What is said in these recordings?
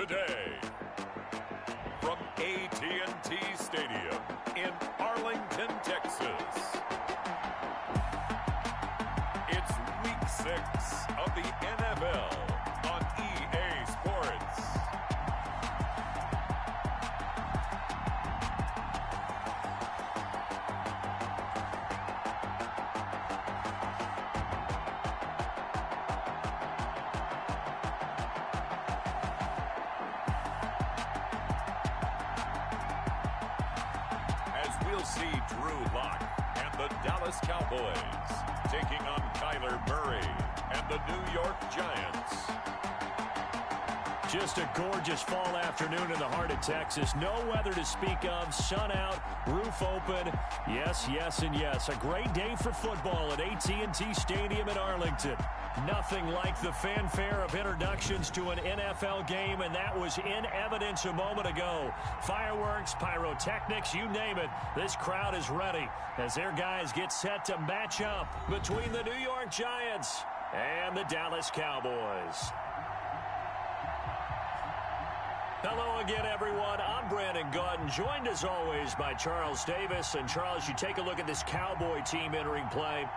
today. From AT&T Stadium in Arlington, Texas. It's Week 6 of the NFL on EA Sports. We'll see Drew Lock and the Dallas Cowboys taking on Kyler Murray and the New York Giants. Just a gorgeous fall afternoon in the heart of Texas. No weather to speak of. Sun out, roof open. Yes, yes, and yes. A great day for football at AT&T Stadium in Arlington. Nothing like the fanfare of introductions to an NFL game, and that was in evidence a moment ago. Fireworks, pyrotechnics, you name it. This crowd is ready as their guys get set to match up between the New York Giants and the Dallas Cowboys. Hello again, everyone. I'm Brandon Gautin, joined as always by Charles Davis. And Charles, you take a look at this Cowboy team entering play.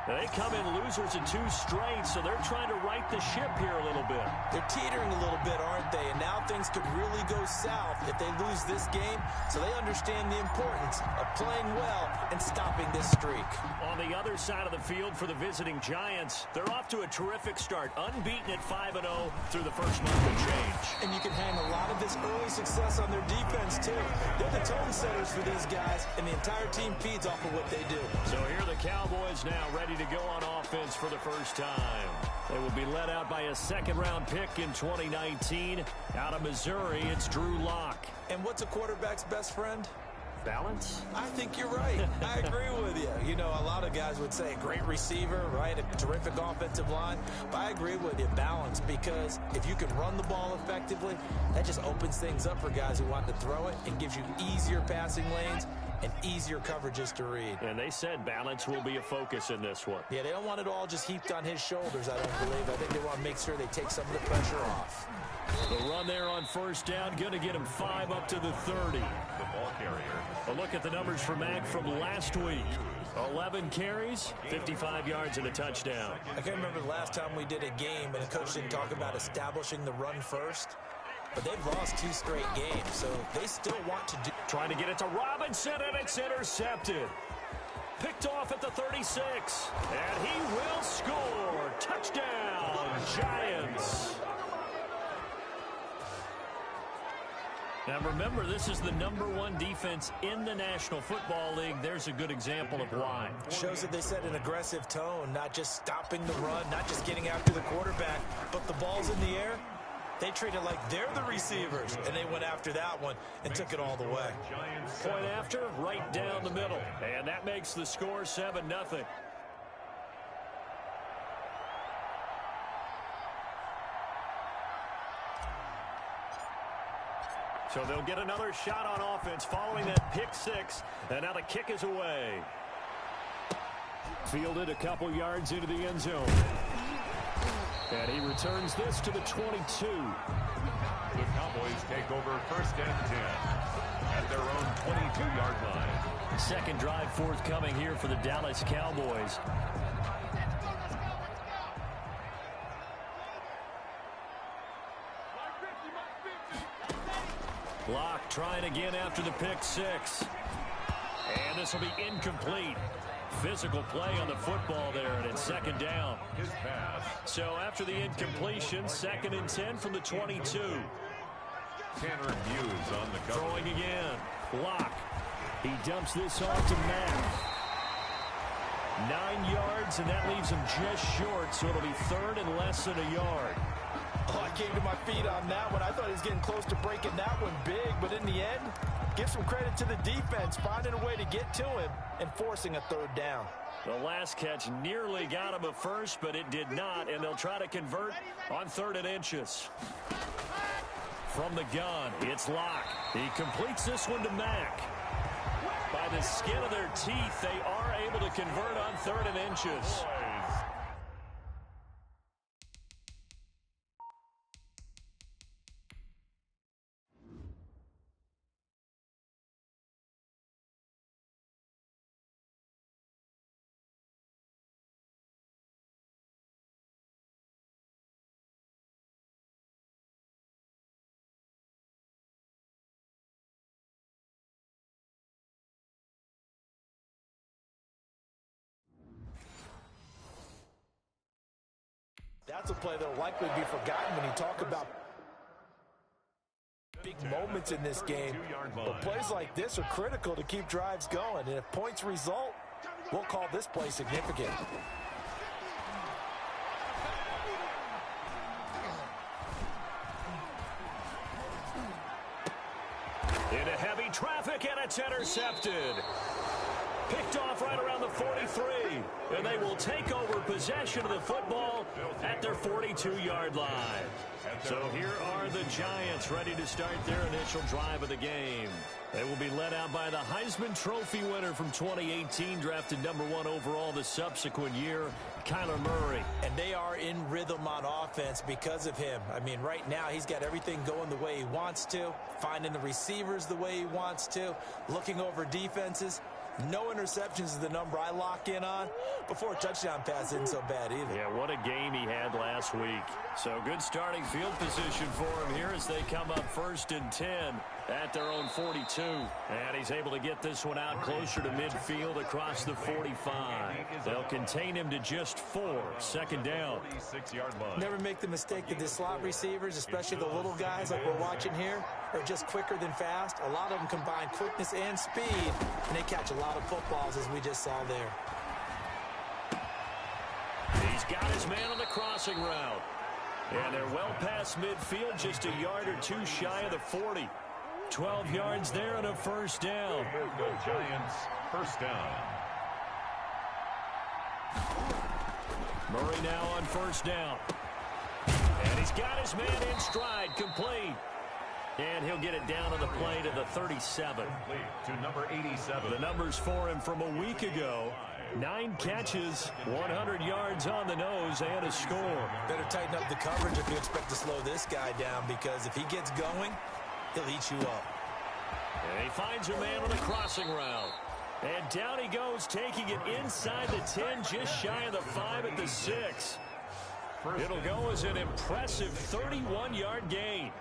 They come in losers of 2 straight, so they're trying to right the ship here a little bit. They're teetering a little bit, aren't they? And now things could really go south if they lose this game, so they understand the importance of playing well and stopping this streak. On the other side of the field for the visiting Giants, they're off to a terrific start, unbeaten at 5-0 through the first month of change. And you can hang a lot of this early success on their defense, too. They're the tone setters for these guys, and the entire team feeds off of what they do. So here are the Cowboys now ready to go on offense for the first time. They will be led out by a second-round pick in 2019. Out of Missouri, it's Drew Lock. And what's a quarterback's best friend? Balance? I think you're right. I agree with you. You know, a lot of guys would say a great receiver, right? A terrific offensive line. But I agree with you, balance, because if you can run the ball effectively, that just opens things up for guys who want to throw it and gives you easier passing lanes and easier coverages to read. And they said balance will be a focus in this one. Yeah, they don't want it all just heaped on his shoulders, I don't believe. I think they want to make sure they take some of the pressure off. The run there on first down, going to get him 5 up to the 30. The ball carrier. A look at the numbers for Mack from last week. 11 carries, 55 yards and a touchdown. I can't remember the last time we did a game and a coach didn't talk about establishing the run first. But they've lost 2 straight games, so they still want to do. Trying to get it to Robinson, and it's intercepted. Picked off at the 36, and he will score. Touchdown, Giants. Now remember, this is the #1 defense in the National Football League. There's a good example of why. Shows that they set an aggressive tone, not just stopping the run, not just getting after the quarterback, but the ball's in the air. They treat it like they're the receivers, and they went after that one and took it all the way. Point after, right down the middle. And that makes the score 7-0. So they'll get another shot on offense following that pick 6. And now the kick is away. Fielded a couple yards into the end zone. And he returns this to the 22. The Cowboys take over first and 10 at their own 22-yard line. Second drive forthcoming here for the Dallas Cowboys. Lock trying again after the pick 6. And this will be incomplete. Physical play on the football there, and it's second down. His pass. So after the incompletion, 2nd and 10 from the 22. Tanner Muse on the cover. Throwing again. Lock. He dumps this off to Mack. 9 yards, and that leaves him just short, so it'll be 3rd and less than a yard. Oh, I came to my feet on that one. I thought he was getting close to breaking that one big, but in the end, give some credit to the defense, finding a way to get to him and forcing a 3rd down. The last catch nearly got him a first, but it did not, and they'll try to convert on 3rd and inches. From the gun, it's Lock. He completes this one to Mack. By the skin of their teeth, they are able to convert on 3rd and inches. That's a play that will likely be forgotten when you talk about big moments in this game. But plays like this are critical to keep drives going. And if points result, we'll call this play significant. Into heavy traffic, and it's intercepted. Picked off right around the 43. And they will take over possession of the football at their 42-yard line. So here are the Giants ready to start their initial drive of the game. They will be led out by the Heisman Trophy winner from 2018, drafted #1 overall the subsequent year, Kyler Murray. And they are in rhythm on offense because of him. I mean, right now he's got everything going the way he wants to, finding the receivers the way he wants to, looking over defenses. No interceptions is the number I lock in on. Before a touchdown pass isn't so bad either. Yeah, what a game he had last week. So good starting field position for him here as they come up 1st and 10 at their own 42. And he's able to get this one out closer to midfield across the 45. They'll contain him to just 4. 2nd down. Never make the mistake that the slot receivers, especially the little guys like we're watching here, are just quicker than fast. A lot of them combine quickness and speed, and they catch a lot of footballs, as we just saw there. He's got his man on the crossing route. And they're well past midfield, just a yard or two shy of the 40. 12 yards there and a 1st down. Giants, 1st down. Murray now on 1st down. And he's got his man in stride, complete. And he'll get it down on the play to the 37. To number 87. The numbers for him from a week ago. 9 catches, 100 yards on the nose, and a score. Better tighten up the coverage if you expect to slow this guy down, because if he gets going, he'll eat you up. And he finds a man on the crossing route. And down he goes, taking it inside the 10, just shy of the 5 at the 6. It'll go as an impressive 31-yard gain.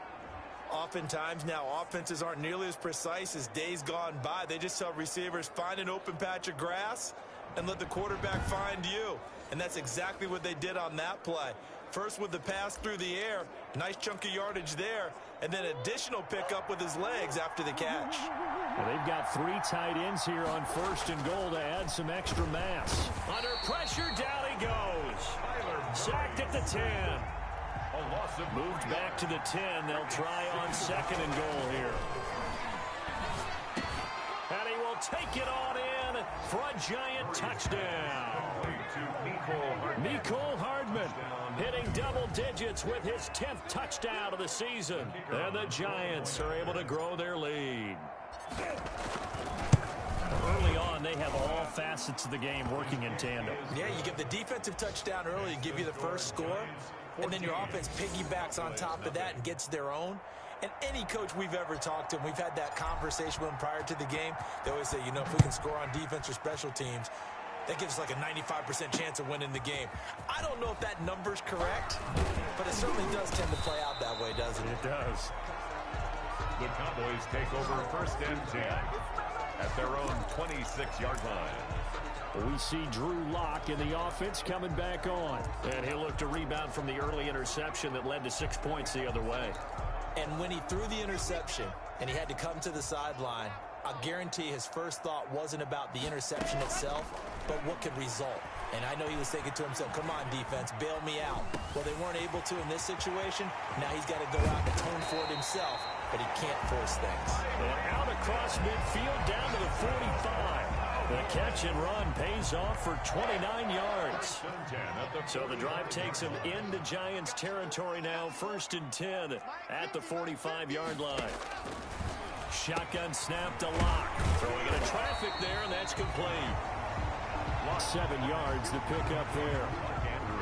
Oftentimes now, offenses aren't nearly as precise as days gone by. They just tell receivers, find an open patch of grass and let the quarterback find you. And that's exactly what they did on that play. First with the pass through the air, nice chunk of yardage there, and then additional pickup with his legs after the catch. Well, they've got 3 tight ends here on 1st and goal to add some extra mass. Under pressure, down he goes. Sacked at the 10. Moved back to the 10. They'll try on 2nd and goal here. And he will take it on in for a Giant touchdown. Mecole Hardman hitting double digits with his 10th touchdown of the season. And the Giants are able to grow their lead. Early on, they have all facets of the game working in tandem. Yeah, you give the defensive touchdown early, give you the first score, and then your offense piggybacks on top of that and gets their own. And any coach we've ever talked to, and we've had that conversation with them prior to the game, they always say, you know, if we can score on defense or special teams, that gives us like a 95% chance of winning the game. I don't know if that number's correct, but it certainly does tend to play out that way, doesn't it? It does. The Cowboys take over 1st and 10 at their own 26-yard line. We see Drew Lock in the offense coming back on. And he'll look to rebound from the early interception that led to 6 points the other way. And when he threw the interception and he had to come to the sideline, I guarantee his first thought wasn't about the interception itself, but what could result. And I know he was thinking to himself, come on, defense, bail me out. Well, they weren't able to in this situation. Now he's got to go out and atone for it himself, but he can't force things. And out across midfield down to the 45. The catch and run pays off for 29 yards. So the drive takes him into Giants territory now. 1st and 10 at the 45-yard line. Shotgun snap to Lock. Throwing into traffic there, and that's complete. Lost 7 yards to pick up there.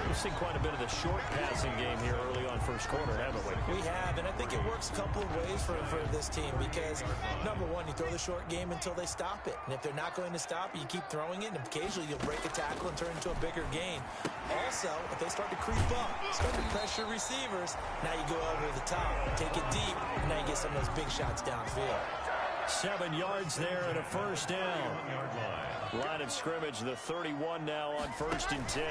We've seen quite a bit of the short passing game here early on 1st quarter, haven't we? We have, and I think it works a couple of ways for this team because, number one, you throw the short game until they stop it. And if they're not going to stop it, you keep throwing it, and occasionally you'll break a tackle and turn it into a bigger gain. Also, if they start to creep up, start to pressure receivers, now you go over the top, take it deep, and now you get some of those big shots downfield. 7 yards there and a 1st down. Line of scrimmage, the 31 now on 1st and 10.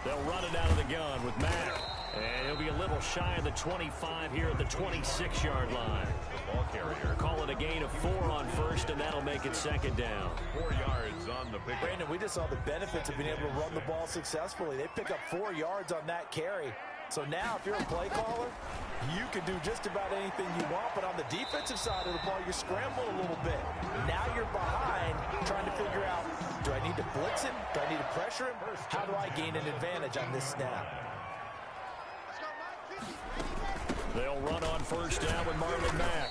They'll run it out of the gun with Mack. And he'll be a little shy of the 25 here at the 26-yard line. The ball carrier. Call it a gain of 4 on first, and that'll make it second down. 4 yards on the pick. Brandon, we just saw the benefits of being able to run the ball successfully. They pick up 4 yards on that carry. So now if you're a play caller, you can do just about anything you want, but on the defensive side of the ball, you're scrambling a little bit. Now you're behind trying to figure out, do I need to blitz him? Do I need to pressure him? How do I gain an advantage on this snap? They'll run on first down with Marlon Mack.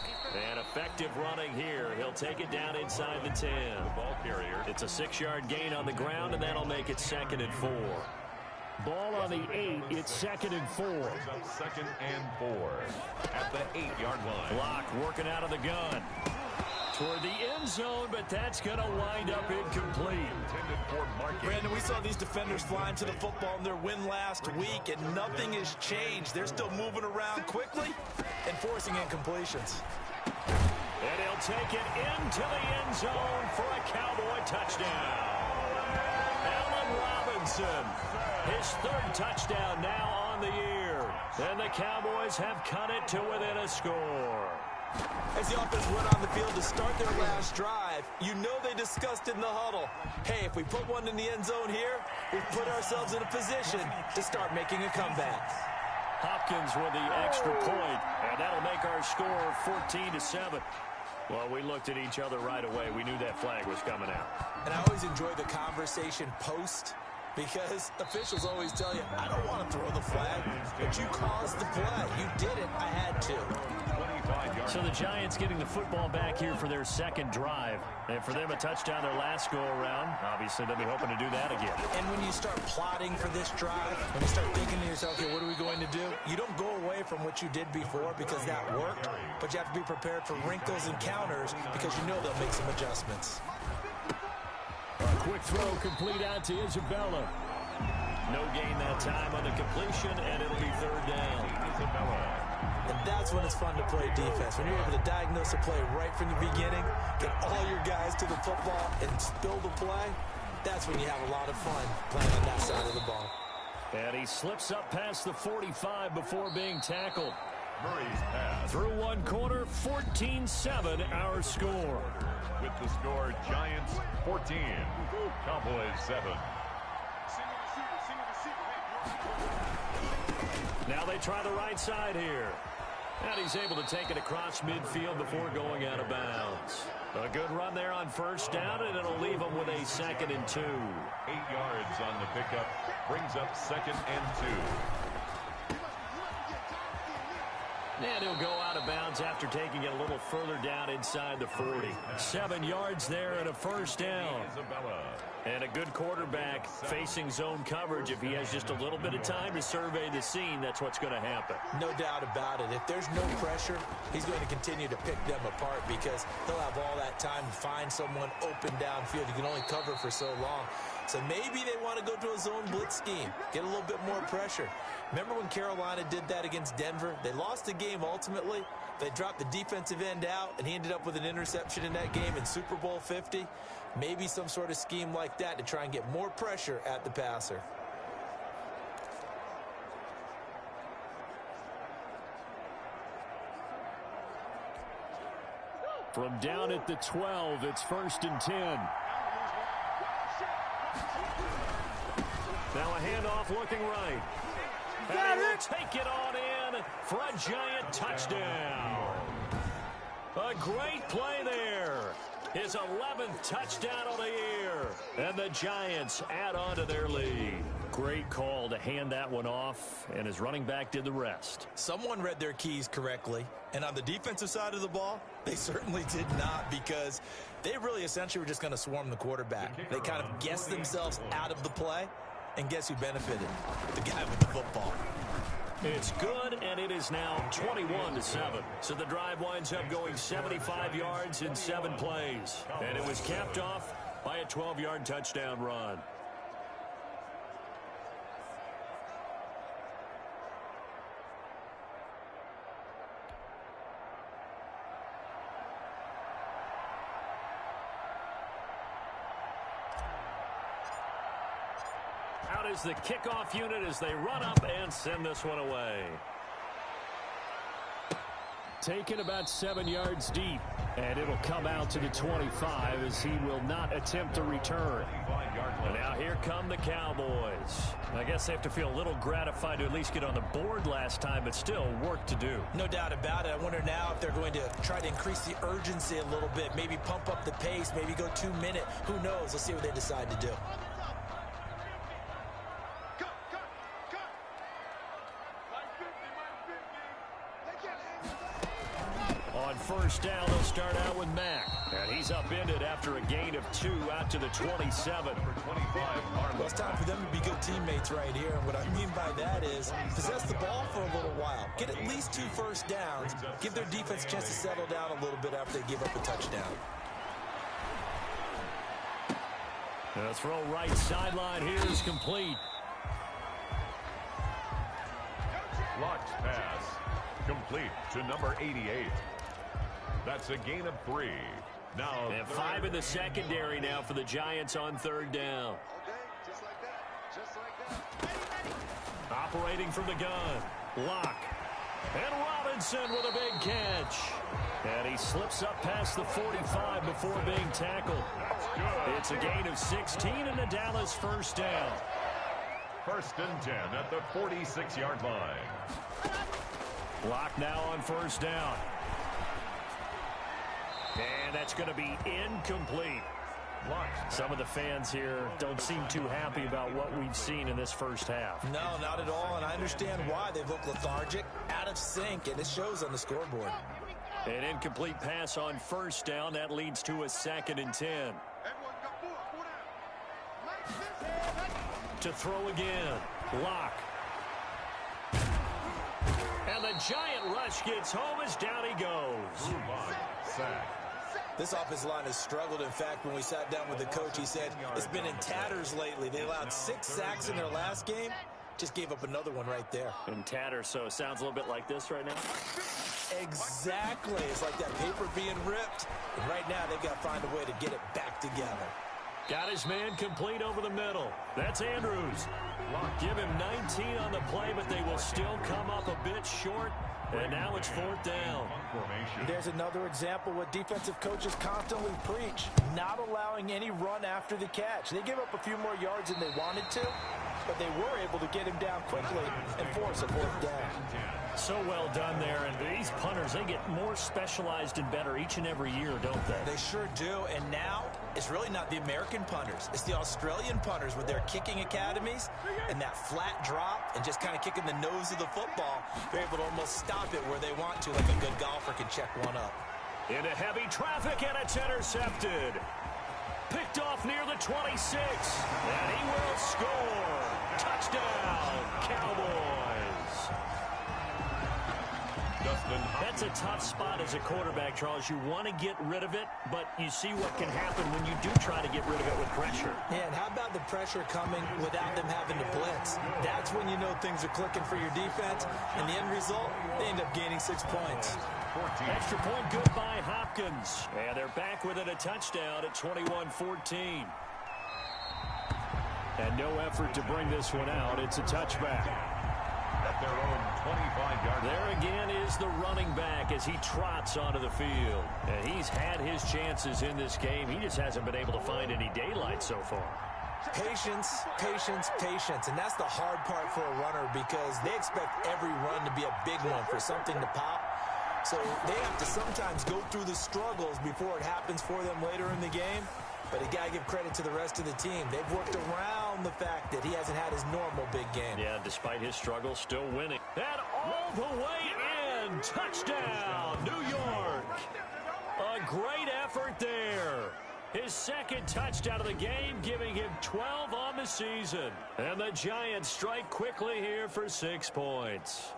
And effective running here. He'll take it down inside the 10. The ball carrier. It's a 6-yard gain on the ground, and that'll make it second and 4. Ball on the 8. It's second and 4. Second and 4 at the 8-yard line. Block working out of the gun. Toward the end zone, but that's going to wind up incomplete. Intended for marking. Brandon, we saw these defenders flying to the football in their win last week, and nothing has changed. They're still moving around quickly and forcing incompletions. And he'll take it into the end zone for a Cowboy touchdown. Allen Robinson, his 3rd touchdown now on the year. And the Cowboys have cut it to within a score. As the offense went on the field to start their last drive, you know they discussed in the huddle, hey, if we put one in the end zone here, we've put ourselves in a position to start making a comeback. Hopkins with the extra point, and that'll make our score 14-7. Well, we looked at each other right away. We knew that flag was coming out. And I always enjoy the conversation post, because officials always tell you, I don't want to throw the flag, but you caused the play. You did it. I had to. So the Giants getting the football back here for their second drive. And for them, a touchdown their last go-around. Obviously, they'll be hoping to do that again. And when you start plotting for this drive, when you start thinking to yourself, okay, what are we going to do? You don't go away from what you did before because that worked, but you have to be prepared for wrinkles and counters because you know they'll make some adjustments. A quick throw complete out to Isabella. No gain that time on the completion, and it'll be 3rd down. Isabella. And that's when it's fun to play defense. When you're able to diagnose a play right from the beginning, get all your guys to the football, and spill the play, that's when you have a lot of fun playing on that side of the ball. And he slips up past the 45 before being tackled. Murray's pass. Through one quarter, 14-7 our score. With the score, Giants 14, Cowboys 7. Now they try the right side here. And he's able to take it across midfield before going out of bounds. A good run there on first down, and it'll leave him with a 2nd and 2. 8 yards on the pickup. Brings up 2nd and 2. And he'll go out of bounds after taking it a little further down inside the 40. 7 yards there and a first down. Isabella. And a good quarterback facing zone coverage. If he has just a little bit of time to survey the scene, that's what's going to happen. No doubt about it. If there's no pressure, he's going to continue to pick them apart because he'll have all that time to find someone open downfield. You can only cover for so long. So maybe they want to go to a zone blitz scheme, get a little bit more pressure. Remember when Carolina did that against Denver? They lost the game ultimately. They dropped the defensive end out, and he ended up with an interception in that game in Super Bowl 50. Maybe some sort of scheme like that to try and get more pressure at the passer. From down at the 12, it's 1st and 10. Now a handoff looking right. And he will take it on in for a Giant touchdown. A great play there. His 11th touchdown of the year. And the Giants add on to their lead. Great call to hand that one off, and his running back did the rest. Someone read their keys correctly, and on the defensive side of the ball, they certainly did not because they really essentially were just going to swarm the quarterback. They kind of guessed themselves out of the play, and guess who benefited? The guy with the football. It's good, and it is now 21-7. So the drive winds up going 75 yards in 7 plays. And it was capped off by a 12-yard touchdown run. Out is the kickoff unit as they run up and send this one away. Taken about 7 yards deep, and it'll come out to the 25 as he will not attempt to return. And now here come the Cowboys. I guess they have to feel a little gratified to at least get on the board last time, but still work to do. No doubt about it. I wonder now if they're going to try to increase the urgency a little bit, maybe pump up the pace, maybe go 2 minute. Who knows? Let's see what they decide to do. On first down, they'll start out with Mack. And he's upended after a gain of 2 out to the 27. Well, it's time for them to be good teammates right here. And what I mean by that is possess the ball for a little while. Get at least 2 first downs. Give their defense a chance to settle down a little bit after they give up a touchdown. The throw right sideline here is complete. Blocked pass. Complete to number 88. That's a gain of 3. Now, and 5 in the secondary now for the Giants on third down. Just like that. Operating from the gun. Lock. And Robinson with a big catch. And he slips up past the 45 before being tackled. It's a gain of 16 and a Dallas first down. 1st and 10 at the 46-yard line. Lock now on first down. And that's going to be incomplete. Some of the fans here don't seem too happy about what we've seen in this first half. No, not at all, and I understand why. They look lethargic, out of sync, and it shows on the scoreboard. An incomplete pass on first down. That leads to a 2nd and 10. To throw again. Lock. And the giant rush gets home as down he goes. This offensive line has struggled. In fact, when we sat down with the coach, he said it's been in tatters lately. They allowed 6 sacks in their last game. Just gave up another one right there. In tatters, so it sounds a little bit like this right now. Exactly. It's like that paper being ripped. And right now, they've got to find a way to get it back together. Got his man complete over the middle. That's Andrews. Give him 19 on the play, but they will still come up a bit short. And now it's 4th down. There's another example what defensive coaches constantly preach, not allowing any run after the catch. They gave up a few more yards than they wanted to, but they were able to get him down quickly and force a 4th down. So well done there, and these punters, they get more specialized and better each and every year, don't they? They sure do, and now it's really not the American punters. It's the Australian punters with their kicking academies and that flat drop and just kind of kicking the nose of the football. They're able to almost stop it where they want to, like a good golfer can check one up. Into heavy traffic, and it's intercepted. Picked off near the 26, and he will score. Touchdown, Cowboys. That's a tough spot as a quarterback, Charles. You want to get rid of it, but you see what can happen when you do try to get rid of it with pressure. Yeah, and how about the pressure coming without them having to blitz? That's when you know things are clicking for your defense, and the end result, they end up gaining 6 points. Extra point good by Hopkins. And they're back within a touchdown at 21-14. And no effort to bring this one out. It's a touchback. At their own 25-yard line. There again is the running back as he trots onto the field. And he's had his chances in this game. He just hasn't been able to find any daylight so far. Patience, patience, patience. And that's the hard part for a runner because they expect every run to be a big one for something to pop. So they have to sometimes go through the struggles before it happens for them later in the game. But you got to give credit to the rest of the team. They've worked around the fact that he hasn't had his normal big game. Yeah, despite his struggles, still winning. And all the way in. Touchdown, New York. A great effort there. His 2nd touchdown of the game, giving him 12 on the season. And the Giants strike quickly here for 6 points.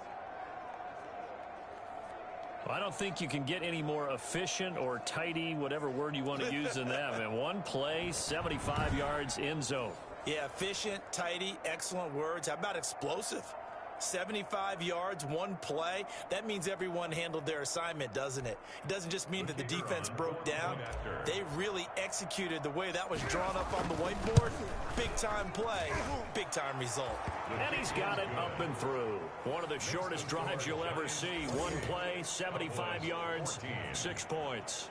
I don't think you can get any more efficient or tidy, whatever word you want to use in that. Man, one play, 75 yards, end zone. Yeah, efficient, tidy, excellent words. How about explosive? 75 yards, one play. That means everyone handled their assignment, doesn't it? It doesn't just mean that the defense broke down. They really executed the way that was drawn up on the whiteboard. Big-time play, big-time result. And he's got it up and through. One of the shortest drives you'll ever see. One play, 75 yards, 6 points.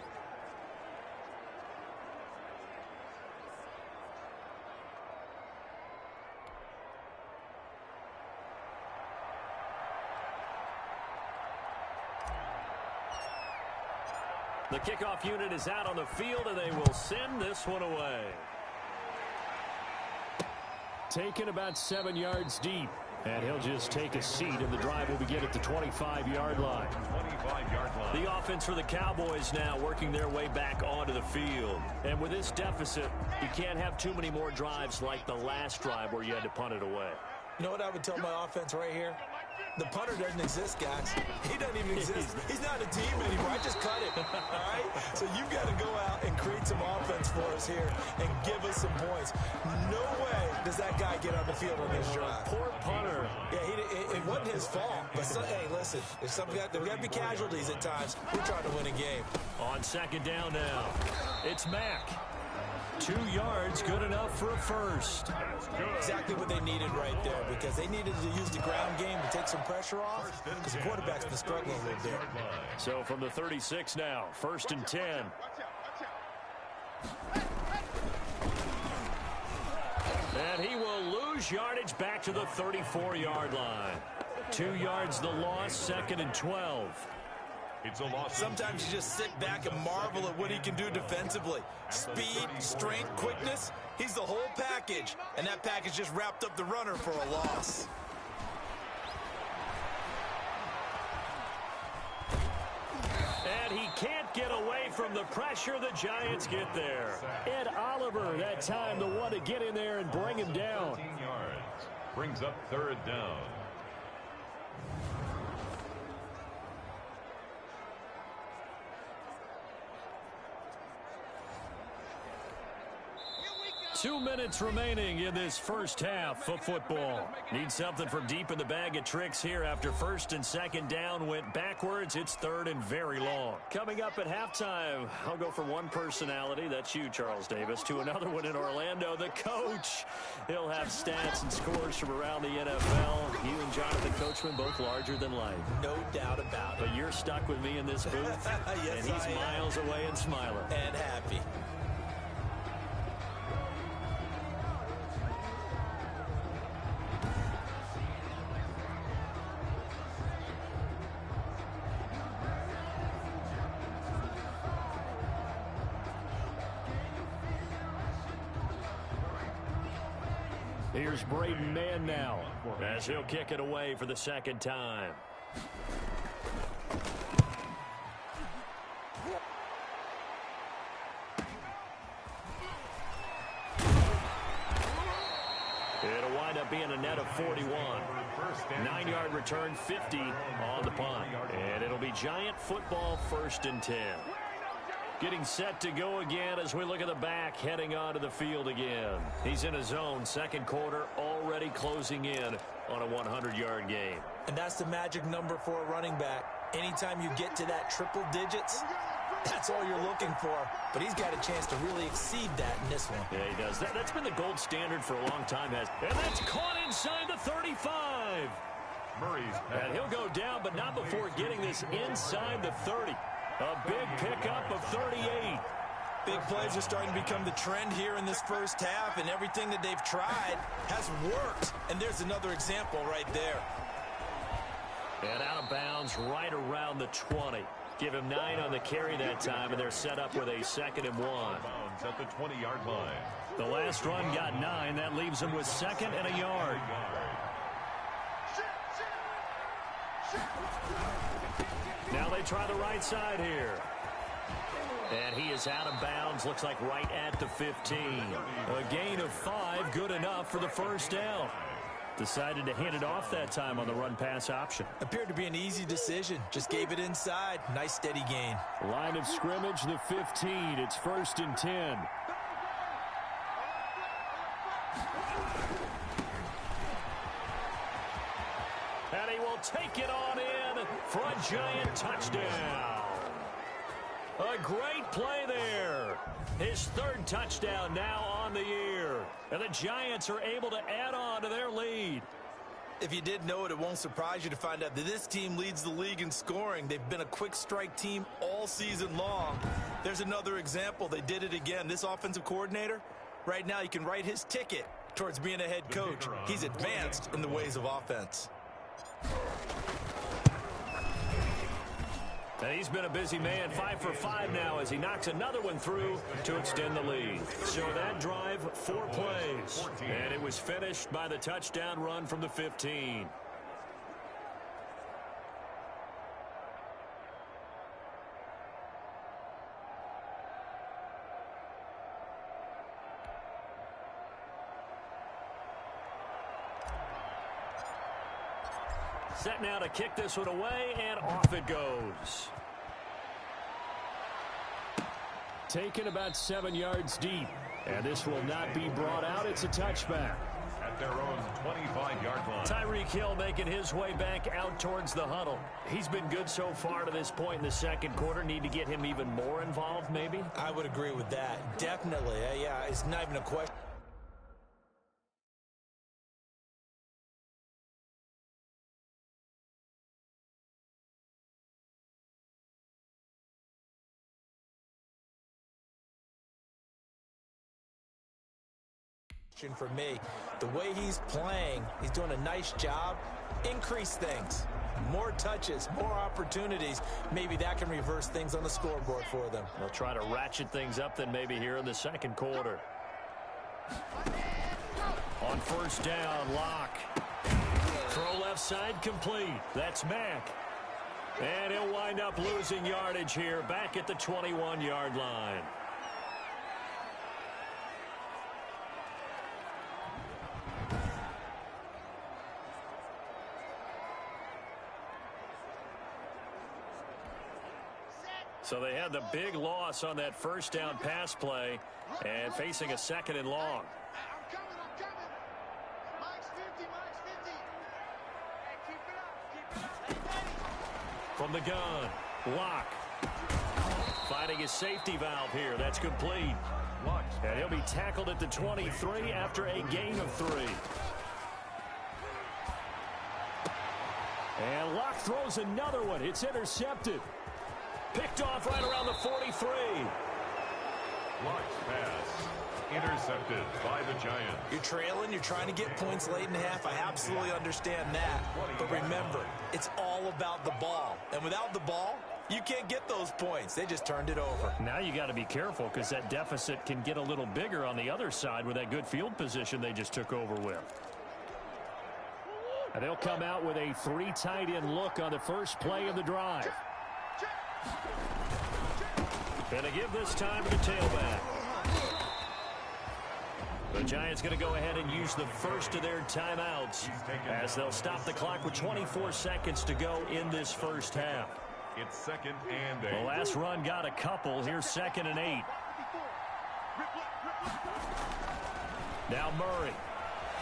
The kickoff unit is out on the field, and they will send this one away. Taken about 7 yards deep. And he'll just take a seat, and the drive will begin at the 25-yard line. 25-yard line. The offense for the Cowboys now working their way back onto the field. And with this deficit, you can't have too many more drives like the last drive where you had to punt it away. You know what I would tell my offense right here? The punter doesn't exist, guys. He doesn't even exist. He's not a team anymore. I just cut him, all right? So you've got to go out and create some offense for us here and give us some points. No way does that guy get on the field on this drive. Poor punter. Yeah, it wasn't his fault. But, hey, listen, there's got to be casualties at times. We're trying to win a game. On second down now, it's Mack. 2 yards, good enough for a first. Exactly what they needed right there, because they needed to use the ground game to take some pressure off, because the quarterback's been struggling a little bit. So from the 36 now, 1st and 10. And he will lose yardage back to the 34-yard line. 2 yards the loss, 2nd and 12. It's a loss. Sometimes you just sit back and marvel at what he can do defensively. Speed, strength, quickness, he's the whole package. And that package just wrapped up the runner for a loss. And he can't get away from the pressure. The Giants get there. Ed Oliver, that time, the one to get in there and bring him down. 13 yards. Brings up 3rd down. Two minutes remaining in this first half of football. Need something from deep in the bag of tricks here after 1st and 2nd down went backwards. It's 3rd and very long. Coming up at halftime, I'll go from one personality, that's you, Charles Davis, to another one in Orlando, the coach. He'll have stats and scores from around the NFL. You and Jonathan Coachman both larger than life. No doubt about it. But you're stuck with me in this booth, Yes, and he's miles away and smiling. And happy. Here's Braden Mann now, as he'll kick it away for the 2nd time. It'll wind up being a net of 41. 9-yard return, 50 on the punt. And it'll be Giant football, 1st and 10. Getting set to go again as we look at the back, heading onto the field again. He's in his zone, 2nd quarter, already closing in on a 100-yard game. And that's the magic number for a running back. Anytime you get to that triple digits, that's all you're looking for. But he's got a chance to really exceed that in this one. Yeah, he does. That's been the gold standard for a long time. And that's caught inside the 35. And he'll go down, but not before getting this inside the 30. A big pickup of 38. Big plays are starting to become the trend here in this first half, and everything that they've tried has worked. And there's another example right there. And out of bounds right around the 20. Give him 9 on the carry that time, and they're set up with a 2nd and 1. Bounds at the 20-yard line. The last run got 9. That leaves him with 2nd and a yard. Now they try the right side here. And he is out of bounds, looks like right at the 15. A gain of 5, good enough for the 1st down. Decided to hand it off that time on the run-pass option. Appeared to be an easy decision. Just gave it inside. Nice, steady gain. Line of scrimmage, the 15. It's 1st and 10. And he will take it on in for a Giant touchdown. A great play there. His third touchdown now on the year. And the Giants are able to add on to their lead. If you didn't know it, it won't surprise you to find out that this team leads the league in scoring. They've been a quick strike team all season long. There's another example. They did it again. This offensive coordinator, right now you can write his ticket towards being a head coach. He's advanced in the ways of offense. And he's been a busy man, 5 for 5 now as he knocks another one through to extend the lead. So that drive, 4 plays. And it was finished by the touchdown run from the 15. Set now to kick this one away, and off it goes. Taken about 7 yards deep, and this will not be brought out. It's a touchback. At their own 25-yard line. Tyreek Hill making his way back out towards the huddle. He's been good so far to this point in the second quarter. Need to get him even more involved, maybe? I would agree with that. Definitely. Yeah, it's not even a question. For me, the way he's playing, he's doing a nice job. Increase things, more touches, more opportunities. Maybe that can reverse things on the scoreboard for them. They'll try to ratchet things up then maybe here in the second quarter. On first down, Locke. Throw left side complete. That's Mack. And he'll wind up losing yardage here back at the 21-yard line. So they had the big loss on that first down pass play and facing a second and long. I'm coming. Mike's 50, Mike's 50. Hey, keep it up. Hey, From the gun, Locke. Finding his safety valve here. That's complete. And he'll be tackled at the 23 after a gain of 3. And Locke throws another one. It's intercepted. Picked off right around the 43. Locke's pass intercepted by the Giants. You're trailing, you're trying to get points late in the half. I absolutely understand that. But remember, it's all about the ball. And without the ball, you can't get those points. They just turned it over. Now you got to be careful because that deficit can get a little bigger on the other side with that good field position they just took over with. And they'll come out with a 3 tight end look on the first play of the drive. And to give this time to the tailback. The Giants going to go ahead and use the first of their timeouts as they'll stop the clock with 24 seconds to go in this first half. It's 2nd and 8. The last run got a couple. Here's 2nd and 8. Now Murray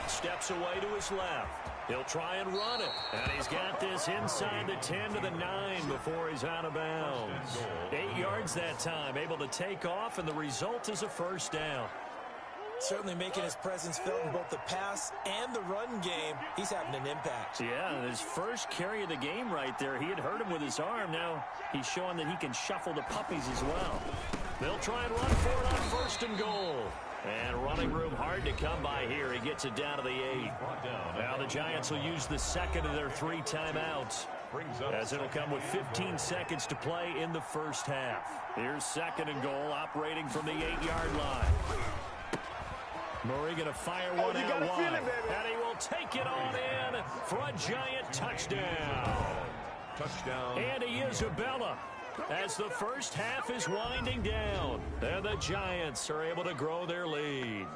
steps away to his left. He'll try and run it. And he's got this inside the 10 to the 9 before he's out of bounds. 8 yards that time, able to take off, and the result is a first down. Certainly making his presence felt in both the pass and the run game. He's having an impact. Yeah, his first carry of the game right there. He had hurt him with his arm. Now he's showing that he can shuffle the puppies as well. They'll try and run for it on 1st and goal. And running room hard to come by here. He gets it down to the 8. Now the Giants will use the second of their 3 timeouts, as it'll come with 15 seconds to play in the first half. Here's 2nd and goal, operating from the 8-yard line. Murray going to fire one out wide. And he will take it on in for a Giant touchdown. Andy Isabella, as the first half is winding down. And the Giants are able to grow their lead.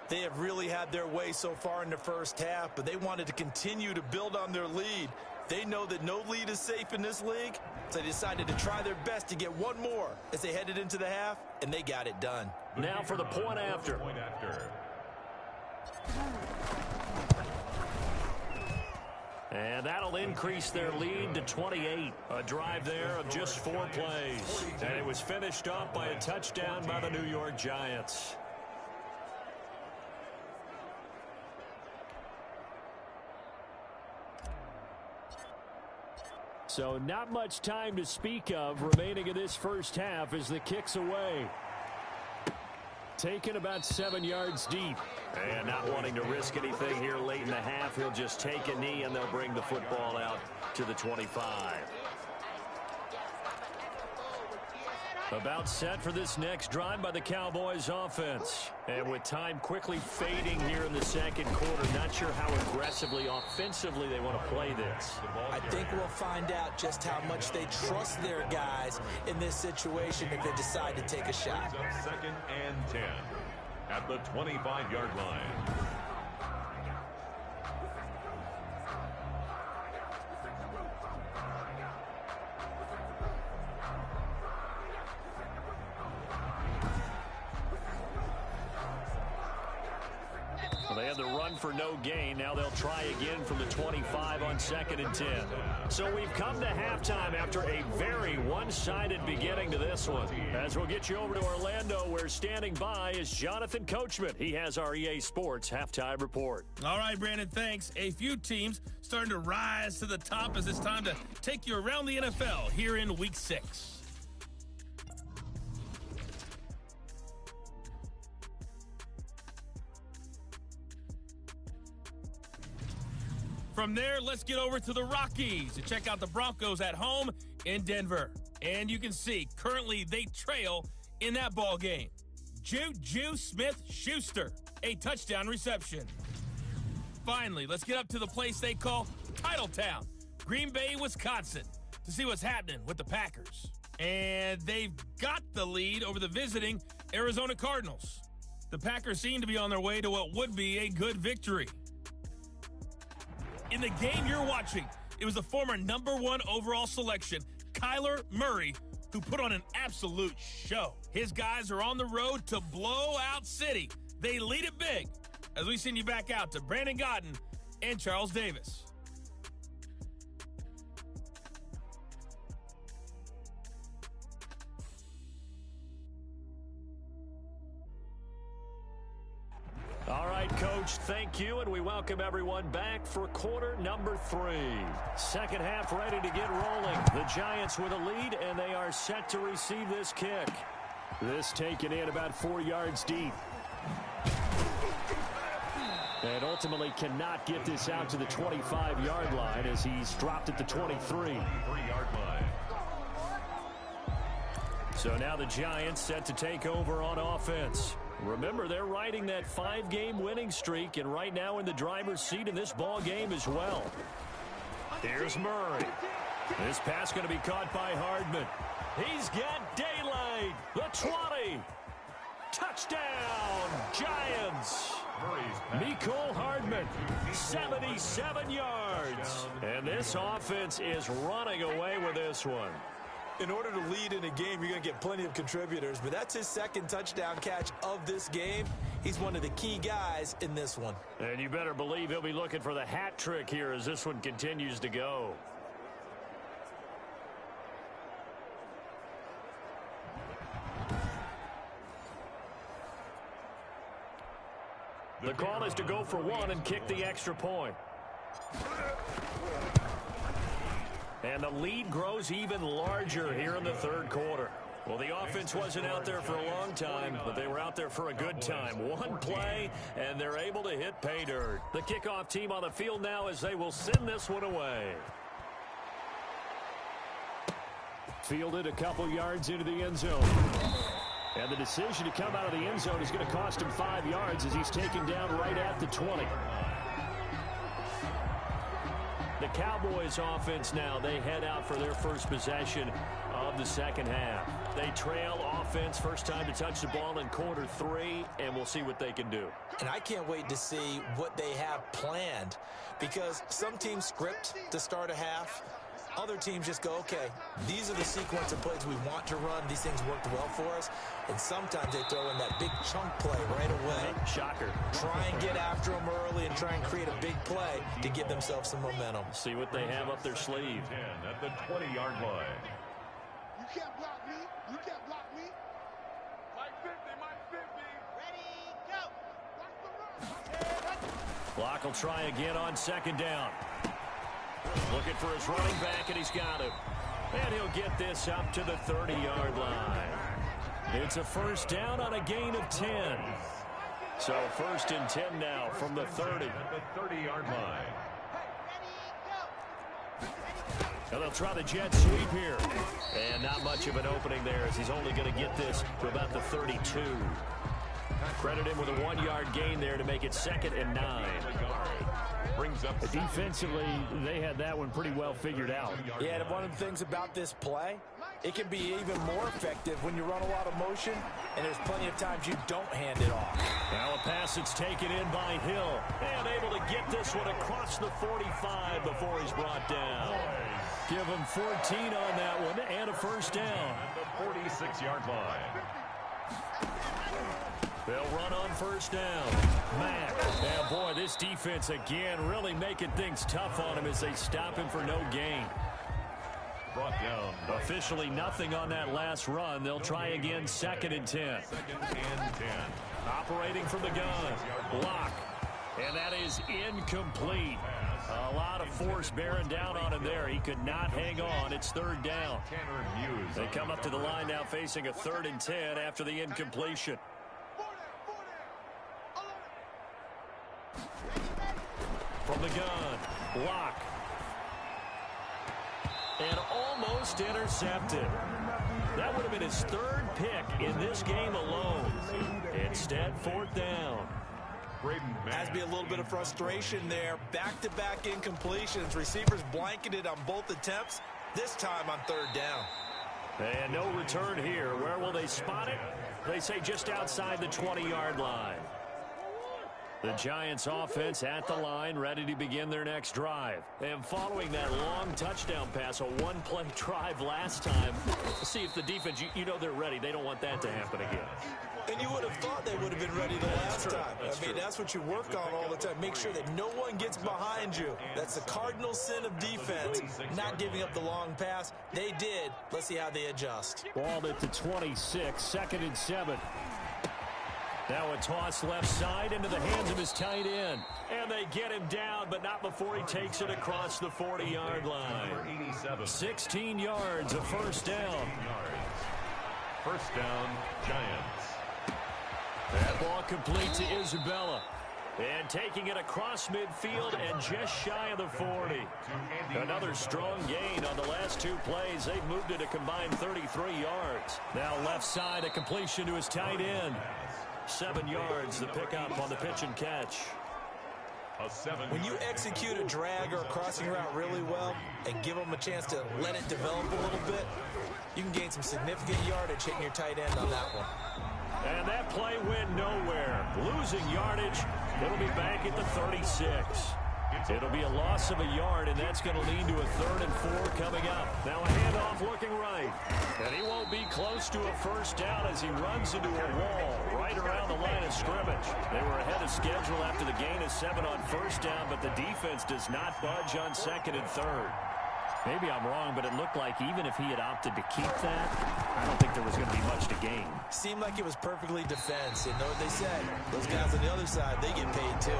They have really had their way so far in the first half, but they wanted to continue to build on their lead. They know that no lead is safe in this league, so they decided to try their best to get one more as they headed into the half, and they got it done. Now for the point after. And that'll increase their lead to 28. A drive there of just 4 plays. And it was finished off by a touchdown by the New York Giants. So not much time to speak of remaining in this first half as the kick's away. Taken about 7 yards deep. And not wanting to risk anything here late in the half, he'll just take a knee and they'll bring the football out to the 25. About set for this next drive by the Cowboys offense. And with time quickly fading here in the second quarter, not sure how aggressively, offensively they want to play this. I think we'll find out just how much they trust their guys in this situation if they decide to take a shot. Second and 10 at the 25-yard line. They had the run for no gain. Now they'll try again from the 25 on 2nd and 10. So we've come to halftime after a very one-sided beginning to this one. As we'll get you over to Orlando, where standing by is Jonathan Coachman. He has our EA Sports halftime report. All right, Brandon, thanks. A few teams starting to rise to the top as it's time to take you around the NFL here in Week 6. From there, let's get over to the Rockies to check out the Broncos at home in Denver. And you can see, currently they trail in that ball game. Juju Smith-Schuster, a touchdown reception. Finally, let's get up to the place they call Titletown, Green Bay, Wisconsin, to see what's happening with the Packers. And they've got the lead over the visiting Arizona Cardinals. The Packers seem to be on their way to what would be a good victory. In the game you're watching, it was the former #1 overall selection, Kyler Murray, who put on an absolute show. His guys are on the road to Blowout City. They lead it big as we send you back out to Brandon Godden and Charles Davis. All right, Coach, thank you, and we welcome everyone back for quarter number 3. Second half ready to get rolling. The Giants with a lead, and they are set to receive this kick. This taken in about 4 yards deep. And ultimately cannot get this out to the 25-yard line as he's dropped at the 23-yard line. So now the Giants set to take over on offense. Remember, they're riding that 5-game winning streak, and right now in the driver's seat in this ball game as well. Here's Murray. This pass going to be caught by Hardman. He's got daylight. The 20. Touchdown, Giants. Mecole Hardman, 77 yards. And this offense is running away with this one. In order to lead in a game, you're going to get plenty of contributors, but that's his second touchdown catch of this game. He's one of the key guys in this one. And you better believe he'll be looking for the hat trick here as this one continues to go. The call is to go for one and kick the extra point. And the lead grows even larger here in the third quarter. Well, the offense wasn't out there for a long time, but they were out there for a good time. One play, and they're able to hit pay dirt. The kickoff team on the field now as they will send this one away. Fielded a couple yards into the end zone. And the decision to come out of the end zone is going to cost him 5 yards as he's taken down right at the 20. The Cowboys offense now, they head out for their first possession of the second half. They trail offense, first time to touch the ball in quarter 3, and we'll see what they can do. And I can't wait to see what they have planned, because some teams script to start a half. Other teams just go, okay, these are the sequence of plays we want to run. These things worked well for us. And sometimes they throw in that big chunk play right away. Shocker. Try and get after them early and try and create a big play to give themselves some momentum. See what they have up their sleeve. 10 at the 20-yard line. You can't block me. You can't block me. Mike 50, Mike 50. Ready, go. Watch the run. Block will try again on second down. Looking for his running back, and he's got him. And he'll get this up to the 30-yard line. It's a first down on a gain of 10. So first and 10 now from the 30. At the 30-yard line. And they'll try the jet sweep here. And not much of an opening there, as he's only going to get this to about the 32. Credit him with a 1-yard gain there to make it 2nd and 9. Brings up Defensively, they had that one pretty well figured out. Yeah, and one of the things about this play, it can be even more effective when you run a lot of motion, and there's plenty of times you don't hand it off. Now a pass that's taken in by Hill, and able to get this one across the 45 before he's brought down. Give him 14 on that one, and a first down. at the 46-yard line. They'll run on first down. Mack. And boy, this defense again really making things tough on him as they stop him for no gain. Brought down. Officially nothing on that last run. They'll try again 2nd and 10. 2nd and 10. Operating from the gun. Block. And that is incomplete. A lot of force bearing down on him there. He could not hang on. It's 3rd down. They come up to the line now facing a 3rd and 10 after the incompletion. From the gun, block. And almost intercepted. That would have been his 3rd pick in this game alone. Instead, 4th down. Has to be a little bit of frustration there. Back-to-back incompletions. Receivers blanketed on both attempts, this time on 3rd down. And no return here. Where will they spot it? They say just outside the 20-yard line. The Giants offense at the line, ready to begin their next drive. And following that long touchdown pass, a one-play drive last time, see if the defense, you know they're ready. They don't want that to happen again. And you would have thought they would have been ready the last time. I mean, that's what you work on all the time. Make sure that no one gets behind you. That's the cardinal sin of defense, not giving up the long pass. They did. Let's see how they adjust. Ball at the 26, 2nd and 7. Now a toss left side into the hands of his tight end. And they get him down, but not before he takes it across the 40-yard line. 16 yards, a first down. First down, Giants. That ball complete to Isabella. And taking it across midfield and just shy of the 40. Another strong gain on the last 2 plays. They've moved it a combined 33 yards. Now left side, a completion to his tight end. 7 yards, the pickup on the pitch and catch. When you execute a drag or a crossing route really well and give them a chance to let it develop a little bit, you can gain some significant yardage hitting your tight end on that one. And that play went nowhere. Losing yardage. It'll be back at the 36. It'll be a loss of a yard, and that's going to lead to a 3rd and 4 coming up. Now a handoff looking right. And he won't be close to a first down as he runs into a wall right around the line of scrimmage. They were ahead of schedule after the gain of 7 on first down, but the defense does not budge on 2nd and 3rd. Maybe I'm wrong, but it looked like even if he had opted to keep that, I don't think there was going to be much to gain. Seemed like it was perfectly defense. And know what they said? Those guys on the other side, they get paid too.